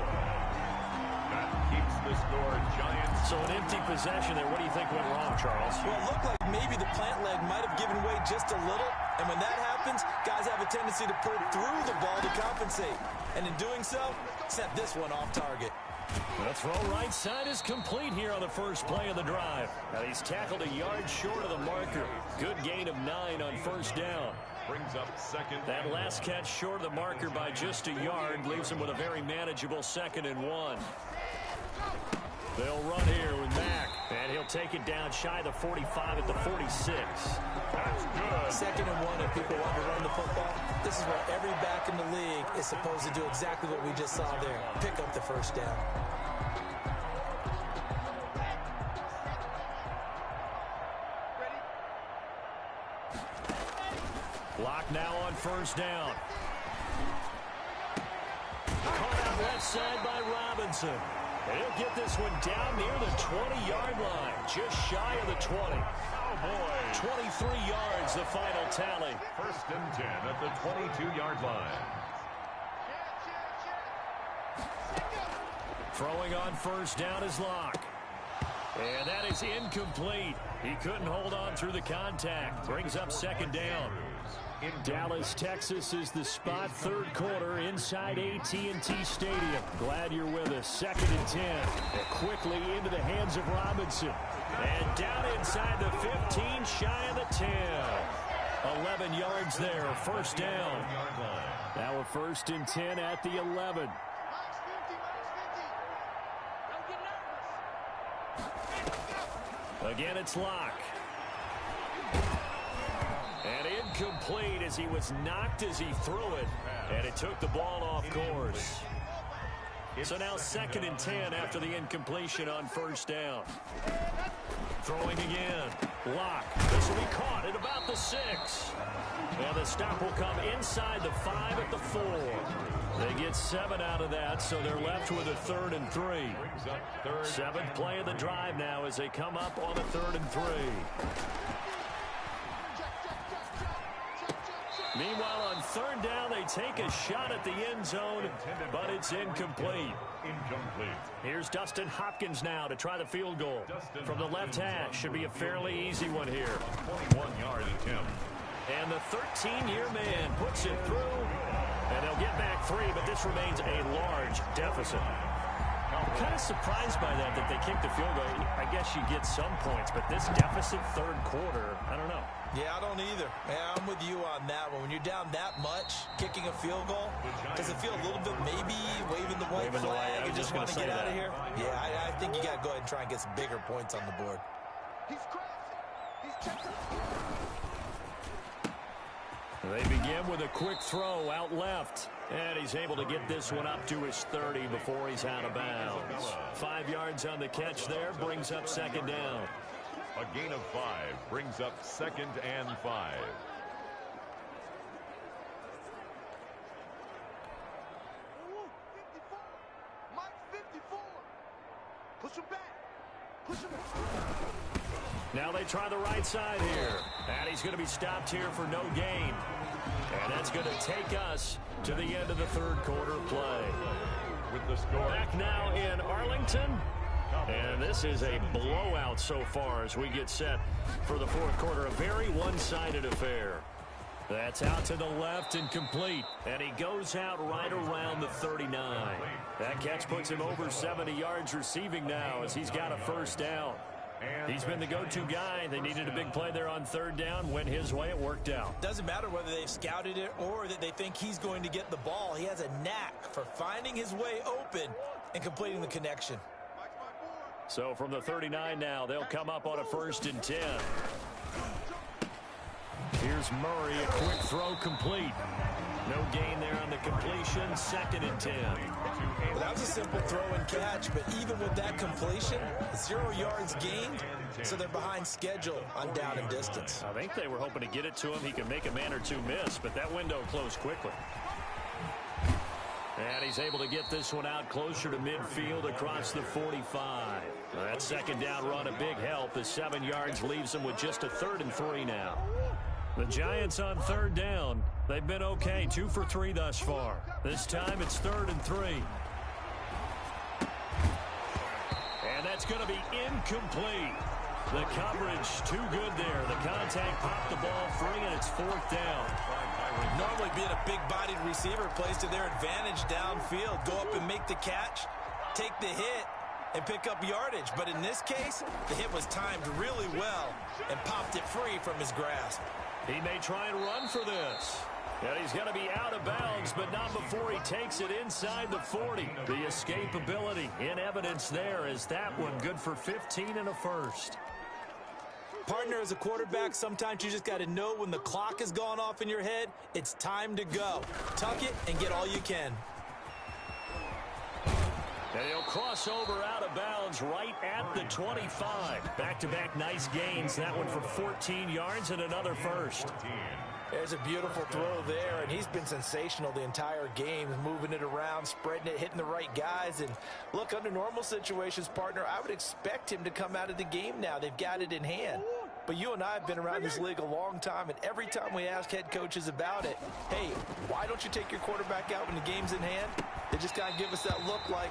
That keeps the score, Giants. So an empty possession there. What do you think went wrong, Charles? Well, it looked like maybe the plant leg might have given way just a little. And when that happens, guys have a tendency to pull through the ball to compensate. And in doing so, set this one off target. The throw right side is complete here on the first play of the drive. Now he's tackled a yard short of the marker. Good gain of 9 on first down. Brings up 2nd. That last catch short of the marker by just a yard leaves him with a very manageable 2nd and 1. They'll run here with Mack, and he'll take it down shy of the 45 at the 46. That's good. 2nd and 1 if people want to run the football. This is where every back in the league is supposed to do exactly what we just saw there. Pick up the first down. first down. Caught out left side by Robinson. And he'll get this one down near the 20-yard line, just shy of the 20. Cowboys. 23 yards, the final tally. First and 10 at the 22-yard line. Throwing on first down is Locke. And that is incomplete. He couldn't hold on through the contact. Brings up second down. Dallas, Texas is the spot. Third quarter inside AT&T Stadium. Glad you're with us. Second and 10. And quickly into the hands of Robinson. And down inside the 15, shy of the 10. 11 yards there. First down. Now a first and 10 at the 11. Again, it's Locke. And incomplete as he was knocked as he threw it. And it took the ball off course. So now second and 10 after the incompletion on first down. Throwing again. Locke. This will be caught at about the 6. And the stop will come inside the 5 at the 4. They get 7 out of that, so they're left with a 3rd and 3. 7th play of the drive now as they come up on a 3rd and 3. Meanwhile, on 3rd down, they take a shot at the end zone, but it's incomplete. Here's Dustin Hopkins now to try the field goal. From the left hash, should be a fairly easy one here. 21-yard attempt. And the 13-year man puts it through. And they'll get back 3, but this remains a large deficit. I'm kind of surprised by that they kicked the field goal. I guess you get some points, but this deficit third quarter, I don't know. Yeah, I don't either. Yeah, I'm with you on that one. When you're down that much, kicking a field goal, does it feel a little bit maybe waving the white flag and just want to get out of here? Yeah, I think you got to go ahead and try and get some bigger points on the board. He's crazy. He's checking. They begin with a quick throw out left. And he's able to get this one up to his 30 before he's out of bounds. 5 yards on the catch there, brings up second down. A gain of 5 brings up 2nd and 5. Ooh, 54. Mike 54. Push him back. Push him back. Now they try the right side here. And he's going to be stopped here for no gain. And that's going to take us to the end of the third quarter play. With the score. Back now in Arlington. And this is a blowout so far as we get set for the fourth quarter. A very one-sided affair. That's out to the left and complete. And he goes out right around the 39. That catch puts him over 70 yards receiving now as he's got a first down. He's been the go-to guy. They needed a big play there on 3rd down. Went his way. It worked out. Doesn't matter whether they've scouted it or that they think he's going to get the ball. He has a knack for finding his way open and completing the connection. So from the 39 now, they'll come up on a 1st and 10. Here's Murray, a quick throw complete. No gain there on the completion. 2nd and 10. Well, that was a simple throw and catch, but even with that completion, 0 yards gained, so they're behind schedule on down and distance. I think they were hoping to get it to him. He can make a man or two miss, but that window closed quickly. And he's able to get this one out closer to midfield across the 45. That second down run a big help as 7 yards leaves him with just a 3rd and 3 now. The Giants on 3rd down. They've been okay, 2 for 3 thus far. This time it's 3rd and 3. And that's going to be incomplete. The coverage too good there. The contact popped the ball free, and it's 4th down. Normally being a big-bodied receiver plays to their advantage downfield. Go up and make the catch, take the hit, and pick up yardage. But in this case, the hit was timed really well and popped it free from his grasp. He may try and run for this. And he's going to be out of bounds, but not before he takes it inside the 40. The escapability in evidence there is that one good for 15 and a first. Partner, as a quarterback, sometimes you just got to know when the clock has gone off in your head, it's time to go. Tuck it and get all you can. And he'll cross over out of bounds right at the 25. Back-to-back nice gains. That one for 14 yards and another first. There's a beautiful throw there, and he's been sensational the entire game, moving it around, spreading it, hitting the right guys. And look, under normal situations, partner, I would expect him to come out of the game now. They've got it in hand. But you and I have been around this league a long time, and every time we ask head coaches about it, hey, why don't you take your quarterback out when the game's in hand? They just kind of give us that look like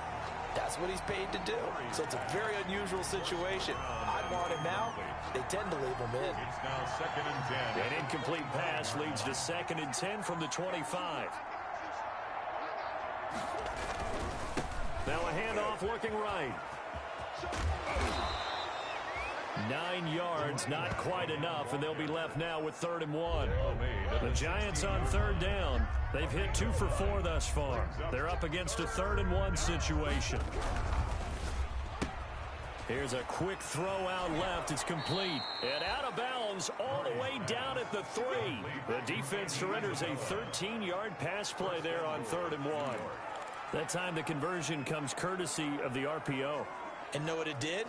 that's what he's paid to do. So it's a very unusual situation. I'd want him out. They tend to leave him in. It's now 2nd and 10. An incomplete pass leads to 2nd and 10 from the 25. Now a handoff looking right. 9 yards, not quite enough, and they'll be left now with 3rd and 1. The Giants on 3rd down. They've hit 2 for 4 thus far. They're up against a 3rd and 1 situation. Here's a quick throw out left. It's complete. And out of bounds all the way down at the 3. The defense surrenders a 13-yard pass play there on 3rd and 1. That time the conversion comes courtesy of the RPO. And know what it did?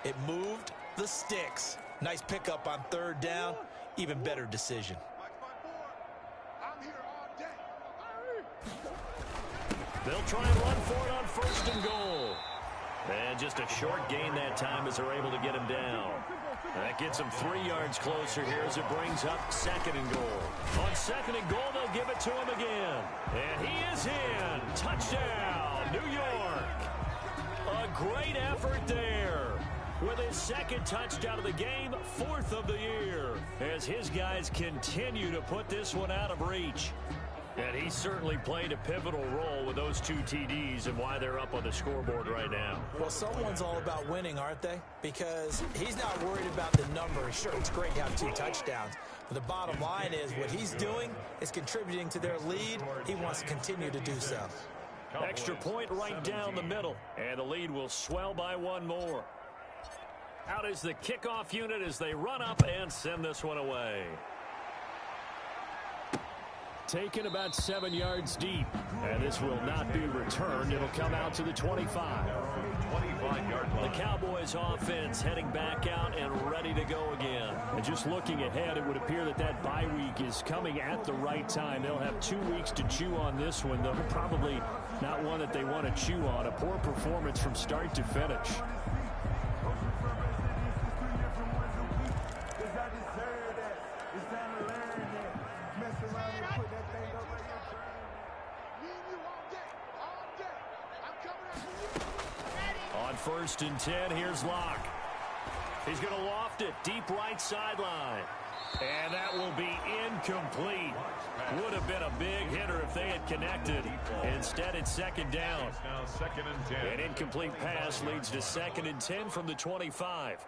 It moved the sticks. Nice pickup on 3rd down. Even better decision. I'm here all day. They'll try and run for it on 1st and goal. And just a short gain that time as they're able to get him down. That gets him 3 yards closer here as it brings up 2nd and goal. On 2nd and goal, they'll give it to him again. And he is in. Touchdown, New York. A great effort there. With his 2nd touchdown of the game, 4th of the year, as his guys continue to put this one out of reach. And he certainly played a pivotal role with those 2 TDs and why they're up on the scoreboard right now. Well, someone's all about winning, aren't they? Because he's not worried about the number. Sure, it's great to have 2 touchdowns. But the bottom line is what he's doing is contributing to their lead. He wants to continue to do so. Extra point right down the middle. And the lead will swell by 1 more. Out is the kickoff unit as they run up and send this one away. Taken about 7 yards deep. And this will not be returned. It'll come out to the 25. 25-yard line. The Cowboys offense heading back out and ready to go again. And just looking ahead, it would appear that that bye week is coming at the right time. They'll have 2 weeks to chew on this one, though probably not one that they want to chew on. A poor performance from start to finish. On 1st and 10, here's Locke. He's going to loft it deep right sideline. And that will be incomplete. Would have been a big hitter if they had connected. Instead, it's 2nd down. It's now 2nd and 10. An incomplete pass leads to 2nd and 10 from the 25.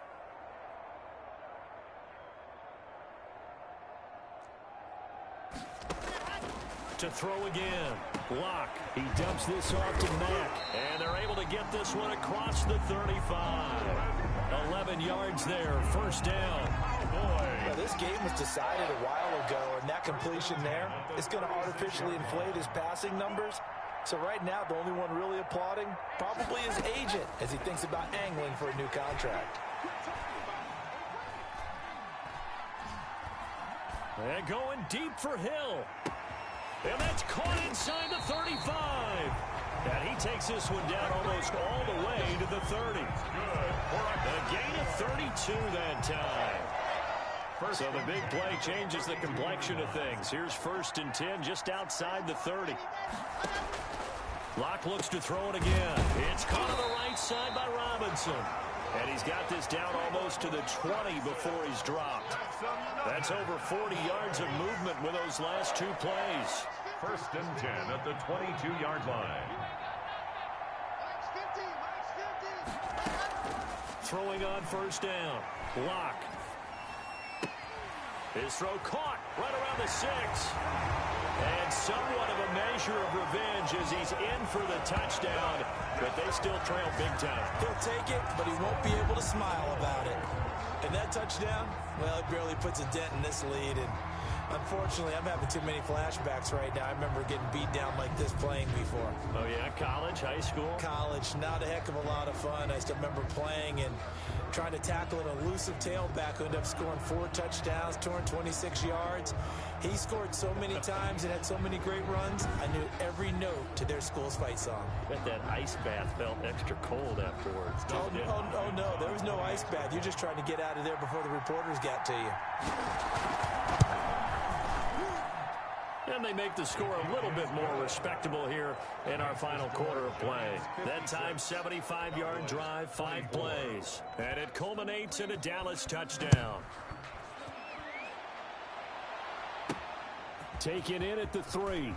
To throw again. Locke. He dumps this off to Mack. And they're able to get this one across the 35. 11 yards there. 1st down. Well, this game was decided a while ago, and that completion there is going to artificially inflate his passing numbers. So right now, the only one really applauding probably his agent as he thinks about angling for a new contract. And going deep for Hill. And that's caught inside the 35. And he takes this one down almost all the way to the 30. A gain of 32 that time. So the big play changes the complexion of things. Here's 1st and 10 just outside the 30. Locke looks to throw it again. It's caught on the right side by Robinson. And he's got this down almost to the 20 before he's dropped. That's over 40 yards of movement with those last 2 plays. 1st and 10 at the 22-yard line. Throwing on 1st down. Locke. His throw caught right around the 6. And somewhat of a measure of revenge as he's in for the touchdown. But they still trail big time. He'll take it, but he won't be able to smile about it. And that touchdown, well, it barely puts a dent in this lead. And Unfortunately, I'm having too many flashbacks right now. I remember getting beat down like this playing before. Oh, yeah? College, high school? College, not a heck of a lot of fun. I still remember playing and trying to tackle an elusive tailback who ended up scoring 4 touchdowns, 226 yards. He scored so many times and had so many great runs, I knew every note to their school's fight song. Bet that ice bath felt extra cold afterwards. Oh, no, there was no ice bath. You're just trying to get out of there before the reporters got to you. And they make the score a little bit more respectable here in our final quarter of play. That time, 75-yard drive, 5 plays. And it culminates in a Dallas touchdown. Taken in at the 3.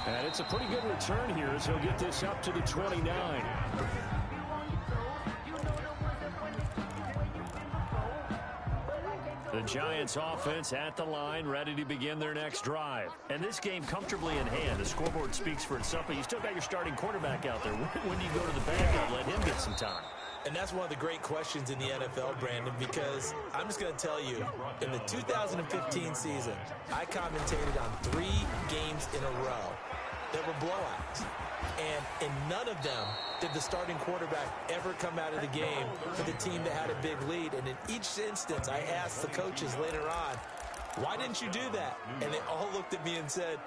And it's a pretty good return here as he'll get this up to the 29. The Giants offense at the line, ready to begin their next drive. And this game comfortably in hand. The scoreboard speaks for itself, but you still got your starting quarterback out there. When do you go to the backup, let him get some time? And that's one of the great questions in the NFL, Brandon, because I'm just going to tell you, in the 2015 season, I commentated on 3 games in a row that were blowouts. And in none of them did the starting quarterback ever come out of the game for the team that had a big lead. And in each instance, I asked the coaches later on, why didn't you do that? And they all looked at me and said,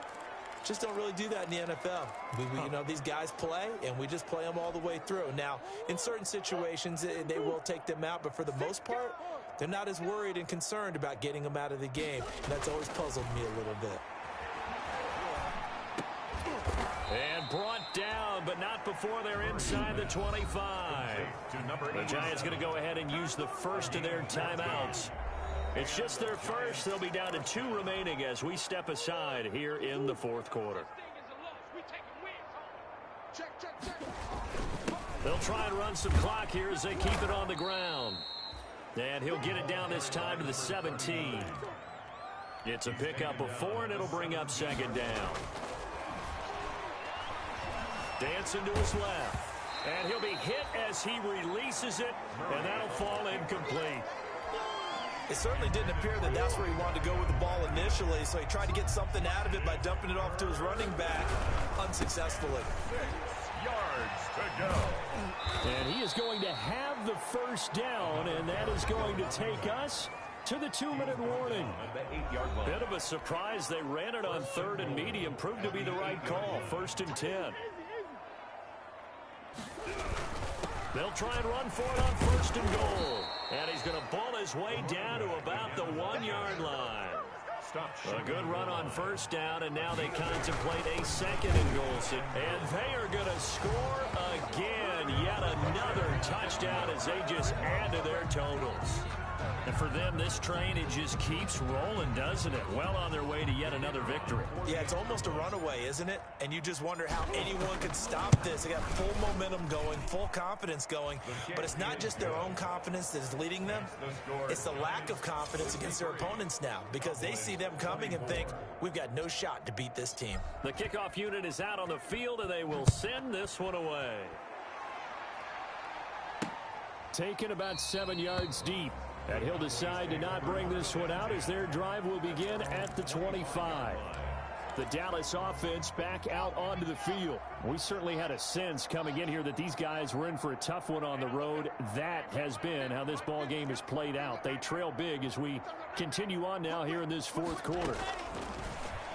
just don't really do that in the NFL. You know, these guys play, and we just play them all the way through. Now, in certain situations, they will take them out, but for the most part, they're not as worried and concerned about getting them out of the game. And that's always puzzled me a little bit. And brought down, but not before they're inside the 25. The Giants going to go ahead and use the first of their timeouts. It's just their first. They'll be down to 2 remaining as we step aside here in the 4th quarter. They'll try and run some clock here as they keep it on the ground. And he'll get it down this time to the 17. It's a pickup of 4, and it'll bring up 2nd down. Dancing to his left. And he'll be hit as he releases it, and that'll fall incomplete. It certainly didn't appear that that's where he wanted to go with the ball initially, so he tried to get something out of it by dumping it off to his running back unsuccessfully. 6 yards to go. And he is going to have the first down, and that is going to take us to the 2-minute warning. Bit of a surprise. They ran it on 3rd and medium. Proved to be the right call. 1st and 10. They'll try and run for it on 1st and goal. And he's going to ball his way down to about the 1-yard line. A good run on 1st down, and now they contemplate a 2nd and goal. And they are going to score again. Yet another touchdown as they just add to their totals. And for them, this train, it just keeps rolling, doesn't it? Well on their way to yet another victory. Yeah, it's almost a runaway, isn't it? And you just wonder how anyone could stop this. They got full momentum going, full confidence going. But it's not just their own confidence that is leading them. It's the lack of confidence against their opponents now, because they see them coming and think, we've got no shot to beat this team. The kickoff unit is out on the field, and they will send this one away. Taken about 7 yards deep. And he'll decide to not bring this one out as their drive will begin at the 25. The Dallas offense back out onto the field. We certainly had a sense coming in here that these guys were in for a tough one on the road. That has been how this ball game has played out. They trail big as we continue on now here in this 4th quarter.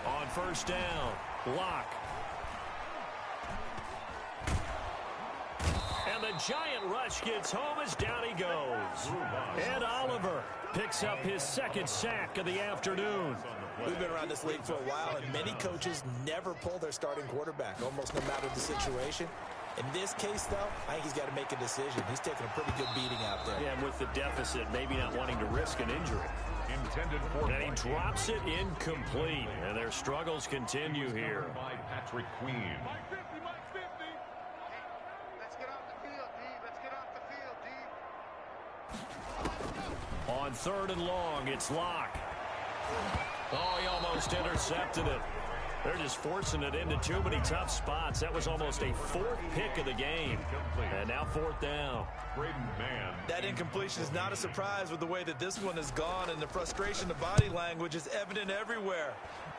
On 1st down, Locke. And the giant rush gets home as down he goes. Ed Oliver picks up his 2nd sack of the afternoon. We've been around this league for a while, and many coaches never pull their starting quarterback, almost no matter the situation. In this case, though, I think he's got to make a decision. He's taking a pretty good beating out there. Yeah, and with the deficit, maybe not wanting to risk an injury. Intended for and he drops it incomplete, and their struggles continue here. By Patrick Queen. On 3rd and long, it's Locke. Oh, he almost intercepted it. They're just forcing it into too many tough spots. That was almost a fourth pick of the game. And now fourth down. That incompletion is not a surprise with the way that this one has gone, and the frustration of body language is evident everywhere.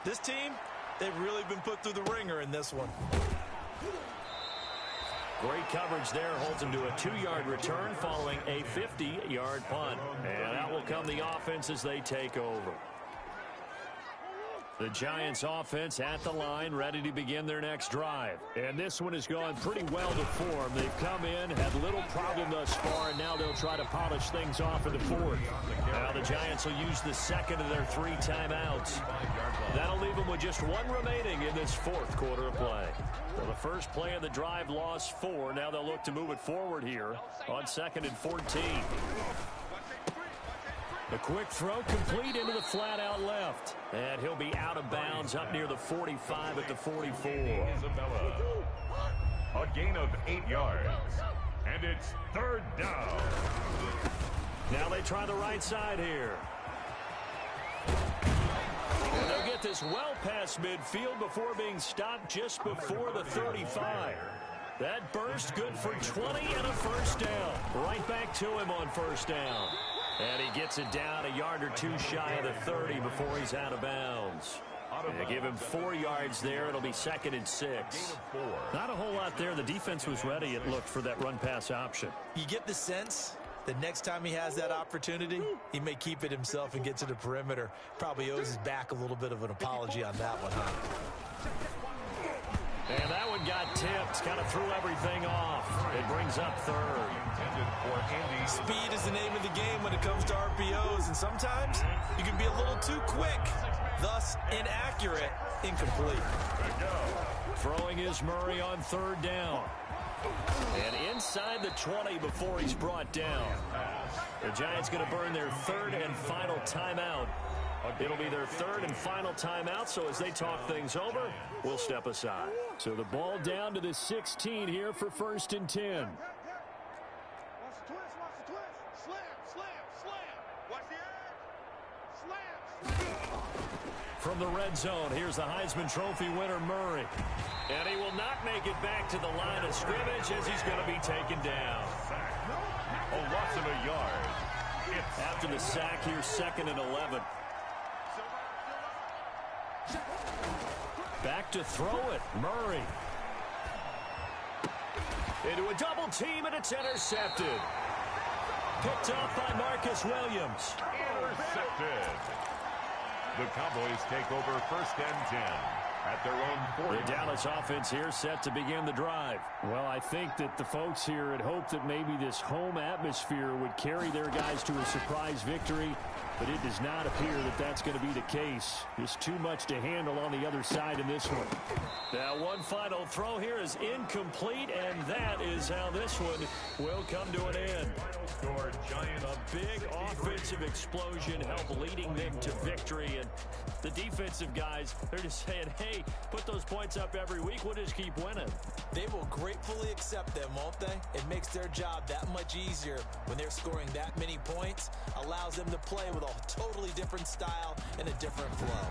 This team, they've really been put through the ringer in this one. Great coverage there, holds him to a 2-yard return following a 50-yard punt. And out will come the offense as they take over. The Giants offense at the line, ready to begin their next drive. And this one has gone pretty well to form. They've come in, had little problem thus far, and now they'll try to polish things off in the fourth. Now the Giants will use the second of their 3 timeouts. That'll leave them with just 1 remaining in this fourth quarter of play. Well, the first play of the drive lost 4. Now they'll look to move it forward here on 2nd and 14. A quick throw complete into the flat out left. And he'll be out of bounds up near the 45 at the 44. A gain of 8 yards. And it's 3rd down. Now they try the right side here. And they'll get this well past midfield before being stopped just before the 35. That burst good for 20 and a first down. Right back to him on first down. And he gets it down a yard or 2 shy of the 30 before he's out of bounds. They give him 4 yards there. It'll be 2nd and 6. Not a whole lot there. The defense was ready, it looked, for that run-pass option. You get the sense that next time he has that opportunity, he may keep it himself and get to the perimeter. Probably owes his back a little bit of an apology on that one, huh? And that one got tipped, kind of threw everything off. It brings up 3rd. Speed is the name of the game when it comes to RPOs, and sometimes you can be a little too quick, thus inaccurate, incomplete. Throwing is Murray on 3rd down. And inside the 20 before he's brought down. The Giants going to burn their 3rd and final timeout. It'll be their 3rd and final timeout, so as they talk things over, we'll step aside. So the ball down to the 16 here for 1st and 10. Watch the twist. Slam. Watch the edge. Slam. From the red zone, here's the Heisman Trophy winner, Murray. And he will not make it back to the line of scrimmage as he's going to be taken down. A loss of a yard. After the sack, here's 2nd and 11. Back to throw it, Murray. Into a double team, and it's intercepted. Picked up by Marcus Williams. Intercepted. The Cowboys take over 1st and 10 at their own 40. The Dallas offense here set to begin the drive. Well, I think that the folks here had hoped that maybe this home atmosphere would carry their guys to a surprise victory, but it does not appear that that's going to be the case. Just too much to handle on the other side in this one. Now one final throw here is incomplete, and that is how this one will come to an end. A big offensive explosion helped leading them to victory, and the defensive guys, they're just saying, hey, put those points up every week, we'll just keep winning. They will gratefully accept them, won't they? It makes their job that much easier when they're scoring that many points, allows them to play with a totally different style and a different flow.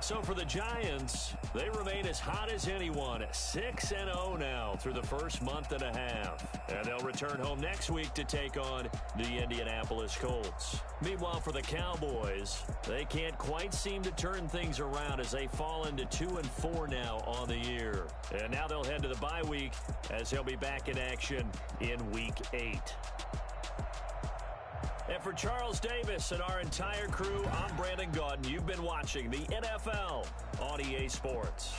So for the Giants, they remain as hot as anyone, 6-0 now through the first month and a half. And they'll return home next week to take on the Indianapolis Colts. Meanwhile, for the Cowboys, they can't quite seem to turn things around as they fall into 2-4 now on the year. And now they'll head to the bye week as they'll be back in action in Week 8. And for Charles Davis and our entire crew, I'm Brandon Gaudin. You've been watching the NFL on EA Sports.